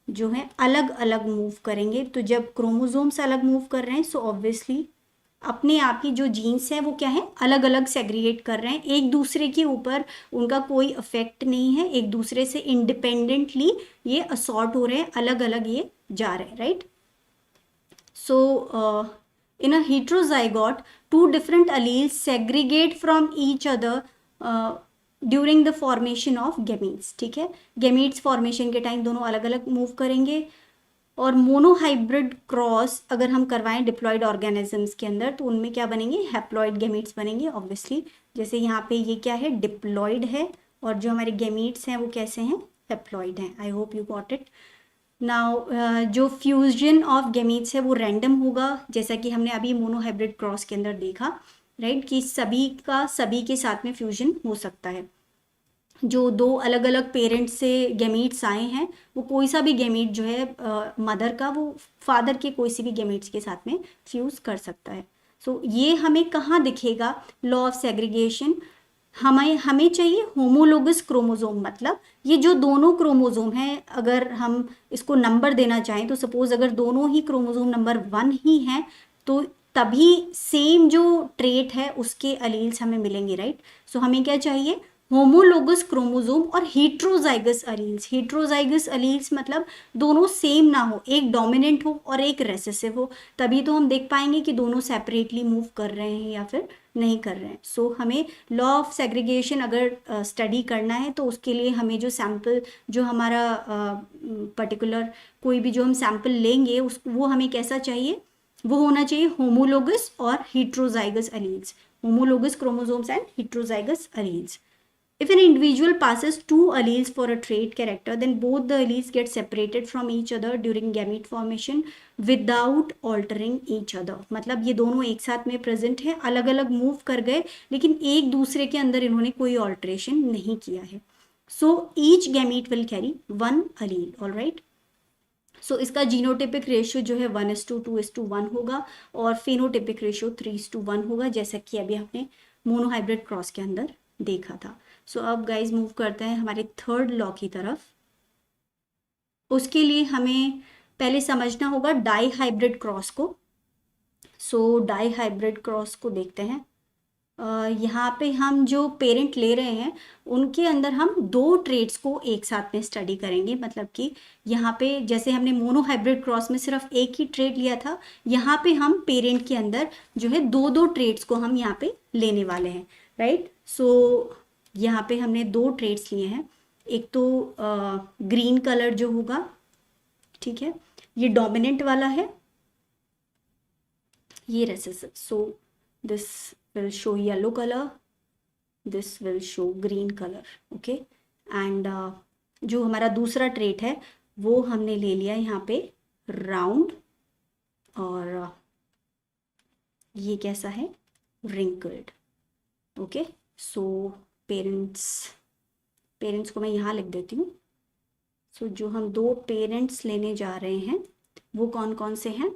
जो है अलग अलग मूव करेंगे। तो जब क्रोमोसोम्स अलग मूव कर रहे हैं सो ऑब्वियसली अपने आप ही जो जीन्स हैं वो क्या है, अलग अलग सेग्रीगेट कर रहे हैं, एक दूसरे के ऊपर उनका कोई इफेक्ट नहीं है, एक दूसरे से इंडिपेंडेंटली ये असॉर्ट हो रहे हैं, अलग अलग ये जा रहे हैं, right. So, in a heterozygote, two different alleles segregate from each other during the formation of gametes. ठीक है, gametes formation के टाइम दोनों अलग अलग मूव करेंगे। और मोनोहाइब्रिड क्रॉस अगर हम करवाएं डिप्लॉयड ऑर्गेनिजम्स के अंदर तो उनमें क्या बनेंगे, हैप्लॉयड गेमीट्स बनेंगे ऑब्वियसली। जैसे यहाँ पे ये क्या है, डिप्लॉयड है, और जो हमारे गेमीट्स हैं वो कैसे हैं, हैप्लॉयड हैं। I hope you got it now. जो फ्यूजन ऑफ गेमीट्स है वो रैंडम होगा, जैसा कि हमने अभी मोनोहाइब्रिड क्रॉस के अंदर देखा, राइट, कि सभी का सभी के साथ में फ्यूजन हो सकता है। जो दो अलग अलग पेरेंट्स से गेमीट्स आए हैं वो कोई सा भी गेमीट जो है मदर का वो फादर के कोई सी भी गेमीट्स के साथ में फ्यूज कर सकता है। सो ये हमें कहाँ दिखेगा, लॉ ऑफ सेग्रीगेशन। हमें हमें चाहिए होमोलोगस क्रोमोसोम, मतलब ये जो दोनों क्रोमोसोम हैं अगर हम इसको नंबर देना चाहें तो सपोज अगर दोनों ही क्रोमोसोम नंबर 1 ही हैं तो तभी सेम जो ट्रेट है उसके अलील्स हमें मिलेंगे, राइट। सो हमें क्या चाहिए, होमोलोगस क्रोमोसोम और हेट्रोजाइगस अलील्स। हेट्रोजाइगस अलील्स मतलब दोनों सेम ना हो, एक डोमिनेंट हो और एक रेसेसिव हो, तभी तो हम देख पाएंगे कि दोनों सेपरेटली मूव कर रहे हैं या फिर नहीं कर रहे हैं। सो हमें लॉ ऑफ सेग्रीगेशन अगर स्टडी करना है तो उसके लिए हमें जो सैम्पल, जो हमारा पर्टिकुलर कोई भी जो हम सैम्पल लेंगे उस वो हमें कैसा चाहिए, वो होना चाहिए होमोलोगस और heterozygous alleles, homologous chromosomes and heterozygous alleles. If an individual passes two alleles for a trait character, then both the alleles get separated from each other during gamete formation without altering each other. मतलब ये दोनों एक साथ में present है, अलग अलग move कर गए लेकिन एक दूसरे के अंदर इन्होंने कोई ऑल्ट्रेशन नहीं किया है। So each gamete will carry one allele, all right. So इसका जीनोटिपिक रेशियो जो है 1:2:1 होगा और फेनोटिपिक रेशियो 3:1 होगा, जैसा कि अभी आपने मोनोहाइब्रिड क्रॉस के अंदर देखा था। सो अब गाइज मूव करते हैं हमारे थर्ड लॉ की तरफ। उसके लिए हमें पहले समझना होगा डाई हाइब्रिड क्रॉस को। सो डाई हाइब्रिड क्रॉस को देखते हैं। यहाँ पे हम जो पेरेंट ले रहे हैं उनके अंदर हम दो ट्रेड्स को एक साथ में स्टडी करेंगे, मतलब कि यहाँ पे जैसे हमने मोनोहाइब्रिड क्रॉस में सिर्फ एक ही ट्रेड लिया था, यहाँ पे हम पेरेंट के अंदर जो है दो दो ट्रेड्स को हम यहाँ पे लेने वाले हैं, राइट। सो यहाँ पे हमने दो ट्रेड्स लिए हैं, एक तो ग्रीन कलर जो होगा, ठीक है, ये डोमिनेंट वाला है, ये recessive. So this will show yellow color, this will show green color, okay। and जो हमारा दूसरा ट्रेट है वो हमने ले लिया यहाँ पे राउंड, और ये कैसा है, wrinkled, okay. So parents parents को मैं यहाँ लिख देती हूँ। सो जो हम दो पेरेंट्स लेने जा रहे हैं वो कौन कौन से हैं,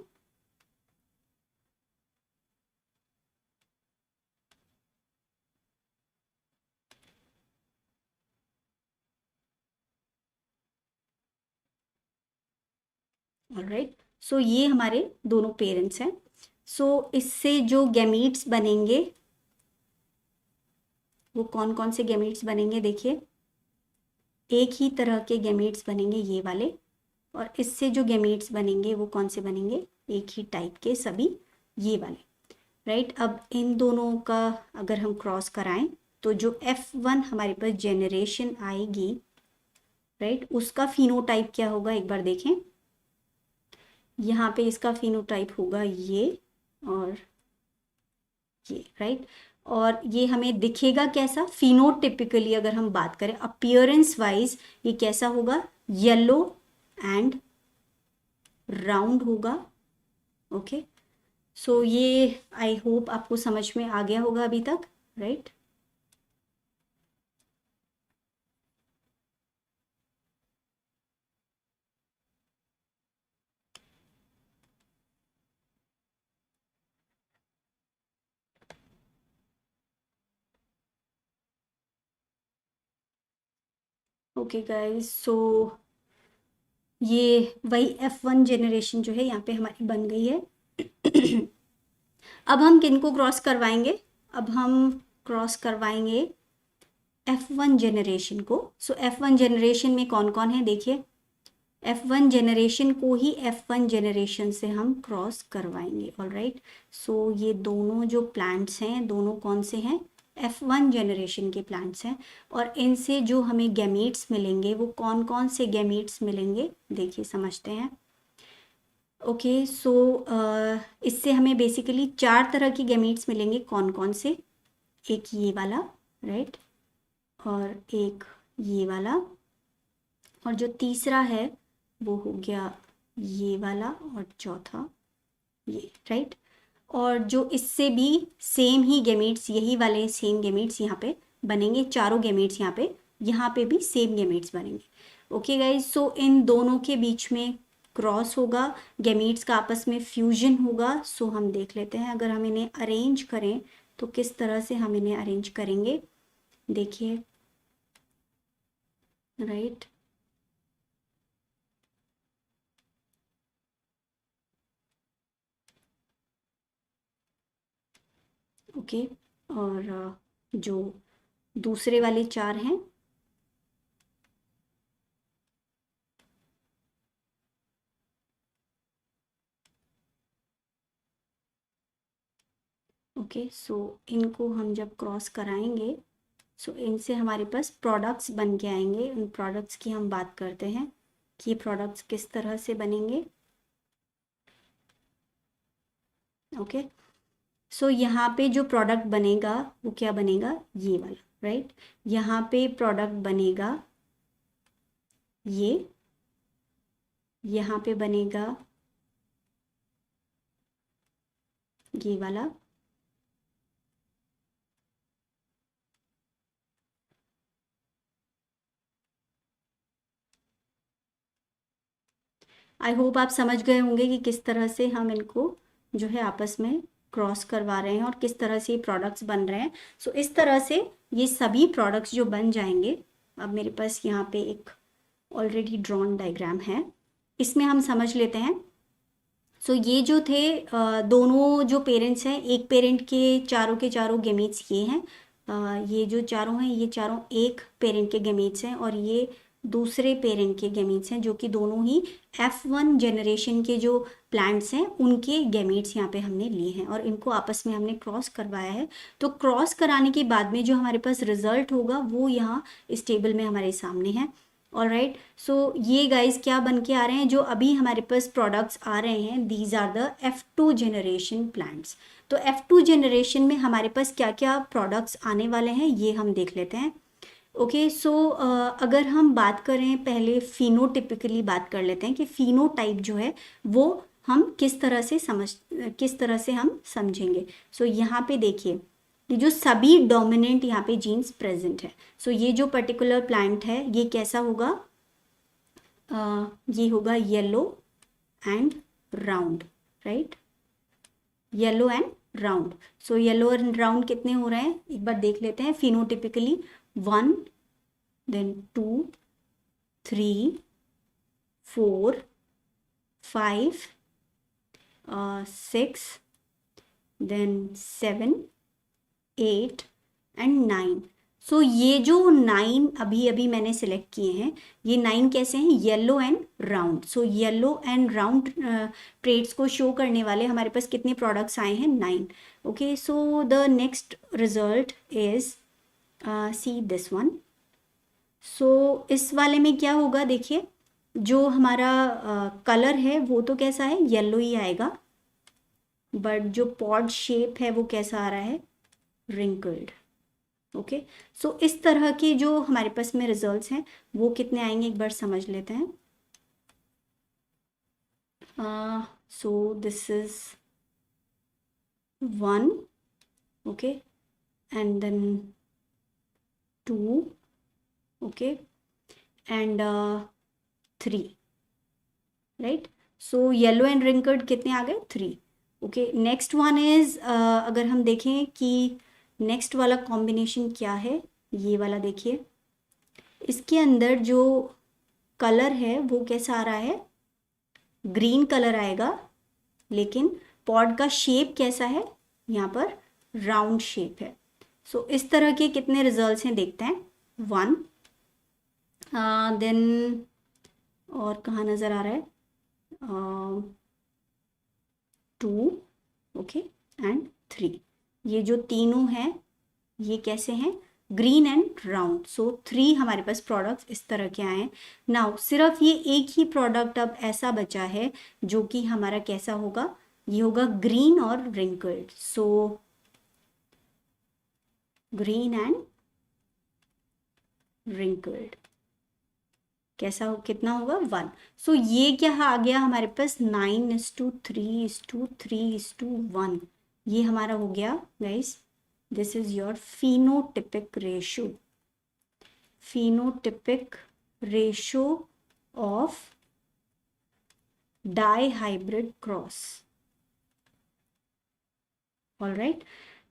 ऑलराइट। सो ये हमारे दोनों पेरेंट्स हैं। सो इससे जो गैमीट्स बनेंगे वो कौन कौन से गैमीट्स बनेंगे, देखिए एक ही तरह के गैमीट्स बनेंगे ये वाले, और इससे जो गैमीट्स बनेंगे वो कौन से बनेंगे, एक ही टाइप के सभी ये वाले, राइट। अब इन दोनों का अगर हम क्रॉस कराएं तो जो F1 हमारे पास जेनरेशन आएगी, राइट, उसका फिनोटाइप क्या होगा एक बार देखें। यहाँ पे इसका फिनोटाइप होगा ये और ये, राइट। और ये हमें दिखेगा कैसा, फिनोटिपिकली अगर हम बात करें अपीयरेंस वाइज ये कैसा होगा, येलो एंड राउंड होगा, ओके। सो ये आई होप आपको समझ में आ गया होगा अभी तक, राइट। ओके गाइस, सो ये वही F1 जनरेशन जो है यहाँ पे हमारी बन गई है। अब हम किन को क्रॉस करवाएंगे? अब हम क्रॉस करवाएंगे F1 जनरेशन को। सो F1 जनरेशन में कौन कौन है देखिए, F1 जनरेशन को ही F1 जनरेशन से हम क्रॉस करवाएंगे। ऑलराइट, सो ये दोनों जो प्लांट्स हैं दोनों कौन से हैं? F1 जनरेशन के प्लांट्स हैं। और इनसे जो हमें गैमीट्स मिलेंगे वो कौन कौन से गैमीट्स मिलेंगे देखिए, समझते हैं। ओके, सो इससे हमें बेसिकली 4 तरह की गैमीट्स मिलेंगे। कौन कौन से? एक ये वाला, राइट, और एक ये वाला, और जो तीसरा है वो हो गया ये वाला, और चौथा ये, राइट। और जो इससे भी सेम ही गैमीट्स, यही वाले सेम गैमीट्स यहाँ पे बनेंगे, चारों गैमीट्स यहाँ पे भी सेम गैमीट्स बनेंगे। ओके गाइज, सो इन दोनों के बीच में क्रॉस होगा, गैमीट्स का आपस में फ्यूजन होगा। सो हम देख लेते हैं, अगर हम इन्हें अरेंज करें तो किस तरह से हम इन्हें अरेंज करेंगे देखिए, राइट। ओके, और जो दूसरे वाले 4 हैं, ओके, सो इनको हम जब क्रॉस कराएंगे सो इनसे हमारे पास प्रोडक्ट्स बन के आएंगे। उन प्रोडक्ट्स की हम बात करते हैं कि ये प्रोडक्ट्स किस तरह से बनेंगे। ओके, सो यहाँ पे जो प्रोडक्ट बनेगा वो क्या बनेगा? ये वाला, राइट। यहाँ पे प्रोडक्ट बनेगा ये, यहाँ पे बनेगा ये वाला, आई होप आप समझ गए होंगे कि किस तरह से हम इनको जो है आपस में क्रॉस करवा रहे हैं और किस तरह से ये प्रोडक्ट्स बन रहे हैं। सो इस तरह से ये सभी प्रोडक्ट्स जो बन जाएंगे, अब मेरे पास यहाँ पे एक ऑलरेडी ड्रॉन डायग्राम है, इसमें हम समझ लेते हैं। सो ये जो थे दोनों जो पेरेंट्स हैं, एक पेरेंट के चारों गैमीट्स ये हैं, ये जो चारों हैं ये चारों एक पेरेंट के गैमीट्स हैं, और ये दूसरे पेरेंट के गैमीट्स हैं जो कि दोनों ही F1 जनरेशन के जो प्लांट्स हैं उनके गैमीट्स यहाँ पे हमने लिए हैं और इनको आपस में हमने क्रॉस करवाया है। तो क्रॉस कराने के बाद में जो हमारे पास रिजल्ट होगा वो यहाँ इस टेबल में हमारे सामने है। ऑलराइट, सो ये गाइस क्या बन के आ रहे हैं, जो अभी हमारे पास प्रोडक्ट्स आ रहे हैं, these are the F2 generation plants. तो F2 जनरेशन में हमारे पास क्या क्या प्रोडक्ट्स आने वाले हैं ये हम देख लेते हैं। ओके, सो अगर हम बात करें, पहले फिनोटिपिकली बात कर लेते हैं कि फिनोटाइप जो है वो हम किस तरह से हम समझेंगे। सो यहाँ पे देखिए, ये जो सभी डोमिनेंट यहाँ पे जीन्स प्रेजेंट है। सो ये जो पर्टिकुलर प्लांट है ये कैसा होगा? ये होगा yellow and round, right, yellow and round. So yellow and round कितने हो रहे हैं एक बार देख लेते हैं फिनोटिपिकली। 1, then 2, 3, 4, 5, 6, then 7, 8 and 9। सो ये जो 9 अभी अभी मैंने सिलेक्ट किए हैं, ये 9 कैसे हैं? Yellow and round. So yellow and round traits को शो करने वाले हमारे पास कितने प्रोडक्ट्स आए हैं? 9। Okay, so the next result is see this one. So इस वाले में क्या होगा देखिए, जो हमारा कलर है वो तो कैसा है? येलो ही आएगा, बट जो पॉड शेप है वो कैसा आ रहा है? रिंकल्ड। ओके, सो इस तरह के जो हमारे पास में रिजल्ट्स हैं वो कितने आएंगे एक बार समझ लेते हैं। So this is 1, okay, and then 2, okay, and 3, right. So yellow and wrinkled कितने आ गए? 3। ओके, नेक्स्ट वन इज, अगर हम देखें कि नेक्स्ट वाला कॉम्बिनेशन क्या है, ये वाला देखिए, इसके अंदर जो कलर है वो कैसा आ रहा है, ग्रीन कलर आएगा, लेकिन पॉड का शेप कैसा है, यहाँ पर राउंड शेप है। सो इस तरह के कितने रिजल्ट्स हैं देखते हैं। 1, देन और कहाँ नज़र आ रहा है, 2, ओके, एंड 3। ये जो तीनों हैं ये कैसे हैं, ग्रीन एंड राउंड। सो 3 हमारे पास प्रोडक्ट्स इस तरह के आए हैं। नाउ सिर्फ ये एक ही प्रोडक्ट अब ऐसा बचा है जो कि हमारा कैसा होगा, ये होगा ग्रीन और wrinkled. So green and wrinkled कैसा हो, कितना होगा 1। सो ये क्या आ गया हमारे पास 9:3:3:1। ये हमारा हो गया guys, this is your phenotypic ratio, phenotypic ratio of dihybrid cross. Alright,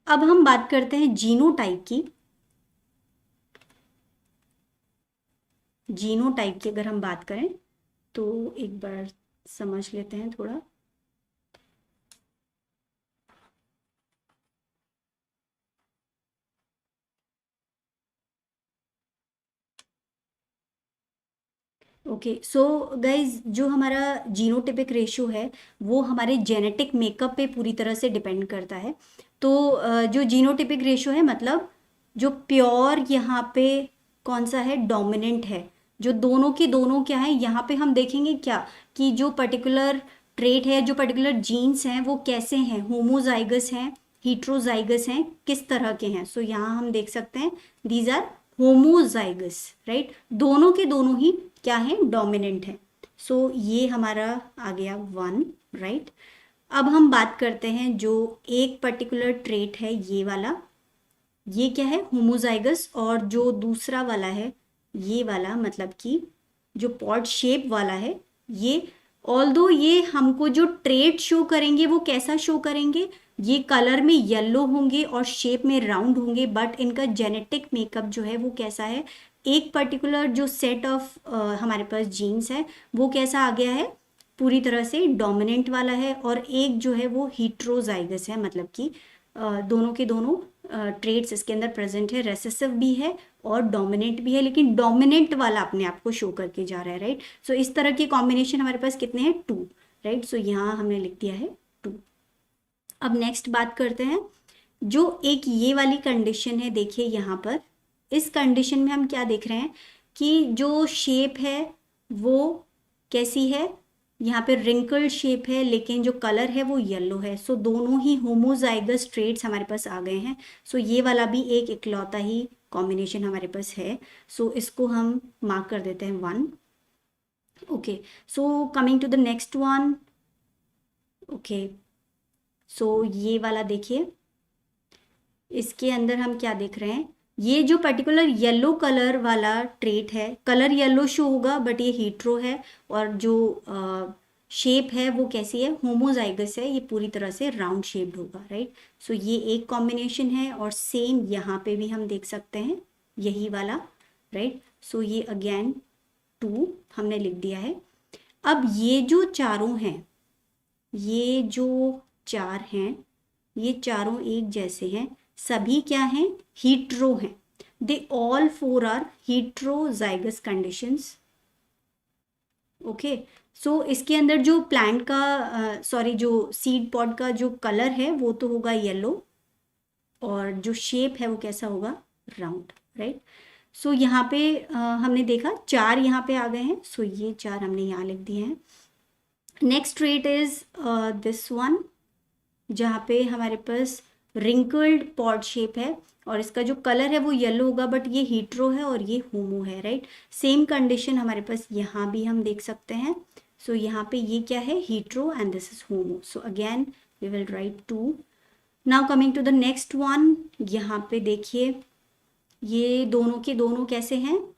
अब हम बात करते हैं जीनोटाइप की। जीनोटाइप की अगर हम बात करें तो एक बार समझ लेते हैं थोड़ा। ओके, सो गाइज जो हमारा जीनोटिपिक रेशियो है वो हमारे जेनेटिक मेकअप पे पूरी तरह से डिपेंड करता है। तो जो जीनोटिपिक रेशियो है मतलब जो प्योर यहाँ पे कौन सा है, डोमिनेंट है। जो दोनों के दोनों क्या है, यहाँ पे हम देखेंगे क्या कि जो पर्टिकुलर ट्रेट है, जो पर्टिकुलर जीन्स हैं वो कैसे हैं, होमोजाइगस हैं, हीट्रोजाइगस हैं, किस तरह के हैं। सो यहाँ हम देख सकते हैं दीज आर होमोजाइगस, राइट। दोनों के दोनों ही क्या है, डोमिनेंट है। सो ये हमारा आ गया 1, राइट। अब हम बात करते हैं जो एक पर्टिकुलर ट्रेट है ये वाला, ये क्या है, होमोजाइगस। और जो दूसरा वाला है ये वाला, मतलब कि जो पॉड शेप वाला है ये, ऑल्दो ये हमको जो ट्रेट शो करेंगे वो कैसा शो करेंगे, ये कलर में येलो होंगे और शेप में राउंड होंगे, बट इनका जेनेटिक मेकअप जो है वो कैसा है, एक पर्टिकुलर जो सेट ऑफ हमारे पास जीन्स है वो कैसा आ गया है, पूरी तरह से डोमिनेंट वाला है। और एक जो है वो हीट्रोजाइगस है, मतलब कि दोनों के दोनों ट्रेट्स इसके अंदर प्रेजेंट है, रेसेसिव भी है और डोमिनेंट भी है, लेकिन डोमिनेंट वाला अपने आप को शो करके जा रहा है, राइट। सो इस तरह के कॉम्बिनेशन हमारे पास कितने हैं, 2, राइट। सो यहाँ हमने लिख दिया है 2। अब नेक्स्ट बात करते हैं जो एक ये वाली कंडीशन है। देखिए यहाँ पर इस कंडीशन में हम क्या देख रहे हैं कि जो शेप है वो कैसी है, यहाँ पे रिंकल्ड शेप है, लेकिन जो कलर है वो येलो है। सो दोनों ही होमोजाइगस ट्रेट्स हमारे पास आ गए हैं। सो ये वाला भी एक इकलौता ही कॉम्बिनेशन हमारे पास है। सो इसको हम मार्क कर देते हैं 1। Okay, so coming to the next one. Okay, so ये वाला देखिए, इसके अंदर हम क्या देख रहे हैं, ये जो पर्टिकुलर येलो कलर वाला ट्रेट है, कलर येलो शो होगा बट ये हीट्रो है। और जो शेप है वो कैसी है, होमोजाइगस है, ये पूरी तरह से राउंड शेप्ड होगा, राइट। सो ये एक कॉम्बिनेशन है और सेम यहाँ पे भी हम देख सकते हैं यही वाला, राइट। सो ये अगेन 2 हमने लिख दिया है। अब ये जो चारों हैं, ये जो 4 हैं, ये चारों एक जैसे हैं, सभी क्या हैं, हीट्रो हैं। They all 4 are heterozygous conditions. Okay, so इसके अंदर जो प्लांट का सॉरी जो सीड पॉड का जो कलर है वो तो होगा येलो, और जो शेप है वो कैसा होगा, राउंड, राइट। सो यहाँ पे हमने देखा 4 यहाँ पे आ गए हैं। सो ये 4 हमने यहाँ लिख दिए हैं। Next trait is this one, जहाँ पे हमारे पास रिंकल्ड पॉड शेप है और इसका जो कलर है वो येलो होगा, बट ये हीट्रो है और ये होमो है, राइट। सेम कंडीशन हमारे पास यहाँ भी हम देख सकते हैं। सो यहाँ पे ये क्या है, hetero and this is homo. So again we will write 2। Now coming to the next one, यहाँ पे देखिए ये दोनों के दोनों कैसे हैं,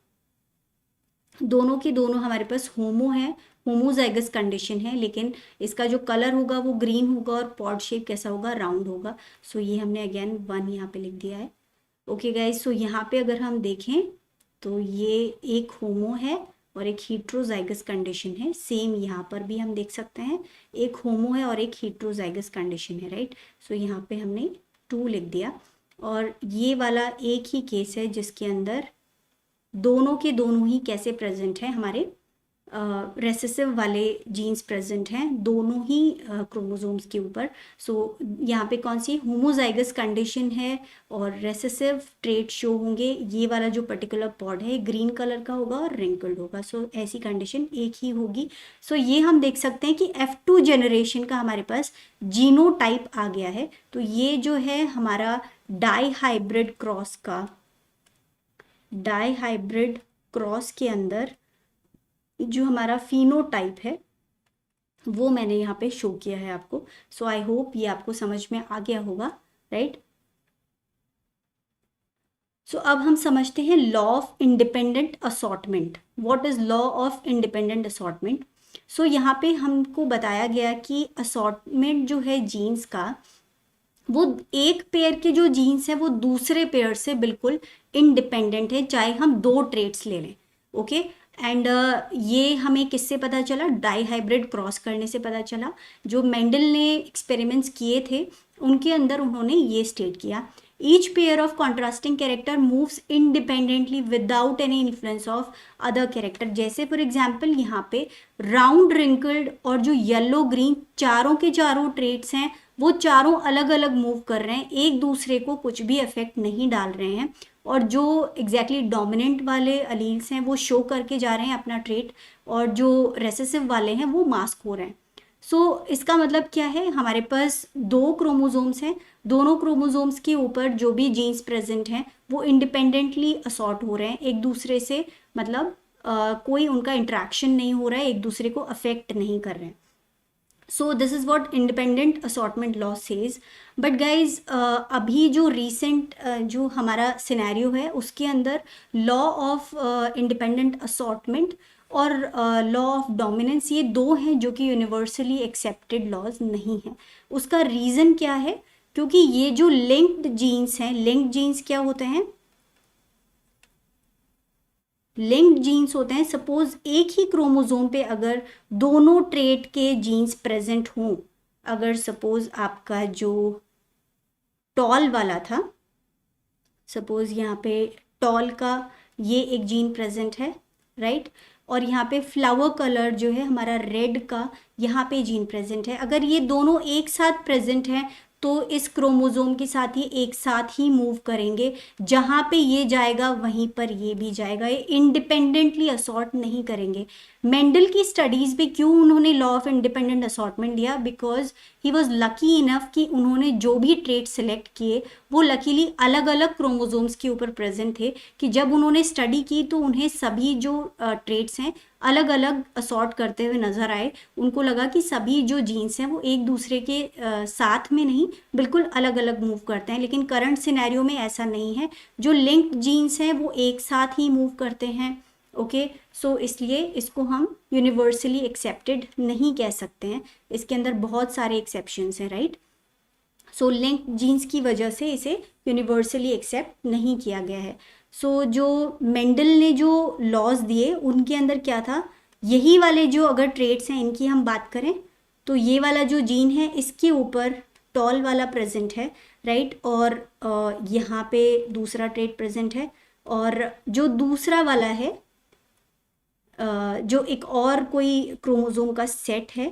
दोनों के दोनों हमारे पास होमो है, होमोजाइगस कंडीशन है, लेकिन इसका जो कलर होगा वो ग्रीन होगा और पॉड शेप कैसा होगा, राउंड होगा। सो ये हमने अगेन 1 यहाँ पे लिख दिया है। ओके गाइज, सो यहाँ पे अगर हम देखें तो ये एक होमो है और एक हीट्रोजाइगस कंडीशन है। सेम यहाँ पर भी हम देख सकते हैं, एक होमो है और एक हीट्रोजाइगस कंडीशन है, राइट। सो यहाँ पे हमने 2 लिख दिया। और ये वाला एक ही केस है जिसके अंदर दोनों के दोनों ही कैसे प्रेजेंट हैं, हमारे रेसेसिव वाले जीन्स प्रेजेंट हैं दोनों ही क्रोमोसोम्स के ऊपर। सो यहाँ पे कौन सी होमोजाइगस कंडीशन है और रेसेसिव ट्रेट शो होंगे। ये वाला जो पर्टिकुलर पॉड है ग्रीन कलर का होगा और रिंकल्ड होगा। सो ऐसी कंडीशन एक ही होगी। सो ये हम देख सकते हैं कि F2 जनरेशन का हमारे पास जीनोटाइप आ गया है। तो ये जो है हमारा डाईहाइब्रिड क्रॉस के अंदर जो हमारा फिनोटाइप है वो मैंने यहाँ पे शो किया है आपको। सो आई होप ये आपको समझ में आ गया होगा, राइट। सो अब हम समझते हैं law of independent assortment. What is law of independent assortment? So यहाँ पे हमको बताया गया कि असॉर्टमेंट जो है जीन्स का, वो एक पेयर के जो जीन्स है वो दूसरे पेयर से बिल्कुल इंडिपेंडेंट है, चाहे हम 2 ट्रेट्स ले लें, ओके। एंड ये हमें किससे पता चला? डाईहाइब्रिड क्रॉस करने से पता चला। जो मेंडल ने एक्सपेरिमेंट्स किए थे उनके अंदर उन्होंने ये स्टेट किया, each pair of contrasting character moves independently without any influence of other character. जैसे फॉर एग्जाम्पल यहाँ पे राउंड रिंकल्ड और जो येलो ग्रीन चारों के चारों ट्रेट्स हैं वो चारों अलग अलग मूव कर रहे हैं, एक दूसरे को कुछ भी इफेक्ट नहीं डाल रहे हैं। और जो एग्जैक्टली डोमिनेंट वाले अलील्स हैं वो शो करके जा रहे हैं अपना ट्रेट, और जो रेसेसिव वाले हैं वो मास्क हो रहे हैं। सो इसका मतलब क्या है? हमारे पास 2 क्रोमोसोम्स हैं, दोनों क्रोमोसोम्स के ऊपर जो भी जीन्स प्रेजेंट हैं वो इंडिपेंडेंटली असॉर्ट हो रहे हैं एक दूसरे से, मतलब कोई उनका इंट्रैक्शन नहीं हो रहा है, एक दूसरे को अफेक्ट नहीं कर रहे हैं। So this is what independent assortment law says. But guys अभी जो रिसेंट जो हमारा सिनेरियो है उसके अंदर लॉ ऑफ इंडिपेंडेंट असॉर्टमेंट और लॉ ऑफ डोमिनेंस, ये 2 हैं जो कि यूनिवर्सली एक्सेप्टेड लॉज नहीं हैं। उसका रीज़न क्या है? क्योंकि ये जो लिंक्ड जीन्स हैं, लिंक्ड जीन्स क्या होते हैं? लिंक्ड जीन्स होते हैं, सपोज एक ही क्रोमोसोम पे अगर दोनों ट्रेट के जीन्स प्रेजेंट हों, अगर सपोज आपका जो टॉल वाला था, सपोज यहाँ पे टॉल का ये एक जीन प्रेजेंट है, राइट, और यहाँ पे फ्लावर कलर जो है हमारा रेड का यहाँ पे जीन प्रेजेंट है। अगर ये दोनों एक साथ प्रेजेंट हैं तो इस क्रोमोसोम के साथ ये एक साथ ही मूव करेंगे, जहाँ पे ये जाएगा वहीं पर ये भी जाएगा, ये इंडिपेंडेंटली असॉर्ट नहीं करेंगे। मेंडल की स्टडीज़ पे क्यों उन्होंने लॉ ऑफ इंडिपेंडेंट असॉर्टमेंट दिया? Because he was lucky enough कि उन्होंने जो भी ट्रेट सेलेक्ट किए वो लकीली अलग अलग क्रोमोसोम्स के ऊपर प्रेजेंट थे, कि जब उन्होंने स्टडी की तो उन्हें सभी जो ट्रेट्स हैं अलग अलग असॉर्ट करते हुए नजर आए। उनको लगा कि सभी जो जीन्स हैं वो एक दूसरे के साथ में नहीं, बिल्कुल अलग अलग मूव करते हैं। लेकिन करंट सिनेरियो में ऐसा नहीं है, जो लिंक्ड जीन्स हैं वो एक साथ ही मूव करते हैं, ओके। सो इसलिए इसको हम यूनिवर्सली एक्सेप्टेड नहीं कह सकते हैं, इसके अंदर बहुत सारे एक्सेप्शंस हैं, राइट। सो लिंक जीन्स की वजह से इसे यूनिवर्सली एक्सेप्ट नहीं किया गया है। सो जो मेंडल ने जो लॉज दिए उनके अंदर क्या था, यही वाले जो अगर ट्रेट्स हैं इनकी हम बात करें तो ये वाला जो जीन है इसके ऊपर टॉल वाला प्रेजेंट है, राइट, और यहाँ पे दूसरा ट्रेट प्रेजेंट है, और जो दूसरा वाला है जो एक और कोई क्रोमोसोम का सेट है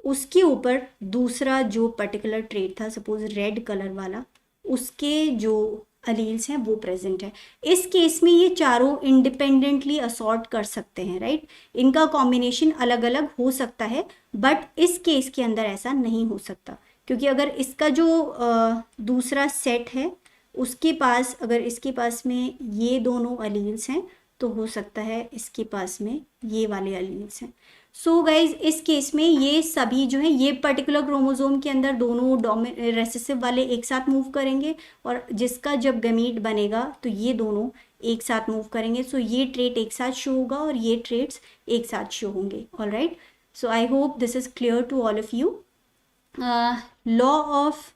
उसके ऊपर दूसरा जो पर्टिकुलर ट्रेट था, सपोज रेड कलर वाला, उसके जो अलील्स हैं वो प्रेजेंट है। इस केस में ये चारों इंडिपेंडेंटली असॉर्ट कर सकते हैं, राइट, इनका कॉम्बिनेशन अलग अलग हो सकता है, बट इस केस के अंदर ऐसा नहीं हो सकता, क्योंकि अगर इसका जो दूसरा सेट है उसके पास, अगर इसके पास में ये दोनों अलील्स हैं तो हो सकता है इसके पास में ये वाले अलील्स हैं। सो गाइज इस केस में ये सभी जो है ये पर्टिकुलर क्रोमोसोम के अंदर दोनों रेसेसिव वाले एक साथ मूव करेंगे, और जिसका जब गमीट बनेगा तो ये दोनों एक साथ मूव करेंगे। सो ये ट्रेट एक साथ शो होगा और ये ट्रेट्स एक साथ शो होंगे। All right, so I hope this is clear to all of you. Law of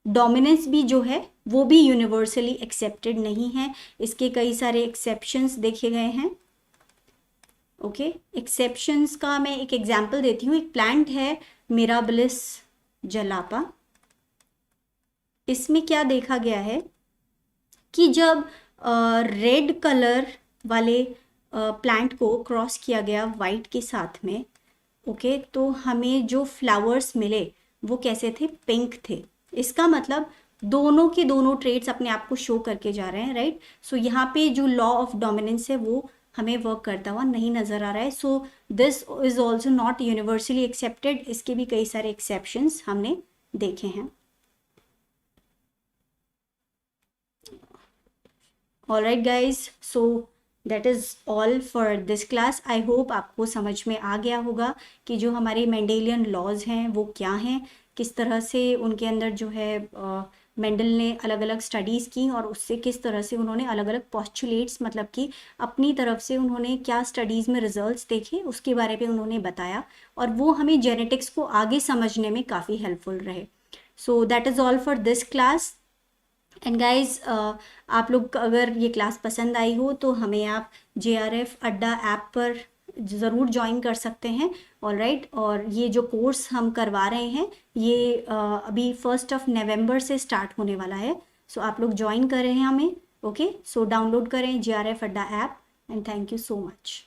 dominance भी जो है वो भी यूनिवर्सली एक्सेप्टेड नहीं है, इसके कई सारे एक्सेप्शंस देखे गए हैं। ओके, एक्सेप्शंस का मैं एक एग्जांपल देती हूँ। एक प्लांट है मिराबिलिस जलापा। इसमें क्या देखा गया है कि जब रेड कलर वाले प्लांट को क्रॉस किया गया वाइट के साथ में, ओके, तो हमें जो फ्लावर्स मिले वो कैसे थे, पिंक थे। इसका मतलब दोनों के दोनों ट्रेड्स अपने आप को शो करके जा रहे हैं, राइट। सो यहाँ पे जो लॉ ऑफ डोमिनेंस है वो हमें वर्क करता हुआ नहीं नज़र आ रहा है। So this is also not universally accepted. इसके भी कई सारे एक्सेप्शंस हमने देखे हैं। Alright guys, so that is all for this class. I hope आपको समझ में आ गया होगा कि जो हमारे मेंडेलियन लॉज हैं वो क्या हैं, किस तरह से उनके अंदर जो है मेंडल ने अलग अलग स्टडीज़ की और उससे किस तरह से उन्होंने अलग अलग पॉस्चुलेट्स, मतलब कि अपनी तरफ से उन्होंने क्या स्टडीज़ में रिजल्ट्स देखे उसके बारे में उन्होंने बताया, और वो हमें जेनेटिक्स को आगे समझने में काफ़ी हेल्पफुल रहे। So that is all for this class. And guys, आप लोग अगर ये क्लास पसंद आई हो तो हमें आप JRF अड्डा ऐप पर ज़रूर ज्वाइन कर सकते हैं। ऑलराइट, और ये जो कोर्स हम करवा रहे हैं ये अभी 1 नवंबर से स्टार्ट होने वाला है। सो आप लोग ज्वाइन करें हमें। ओके, सो डाउनलोड करें JRF अड्डा app. And thank you so much.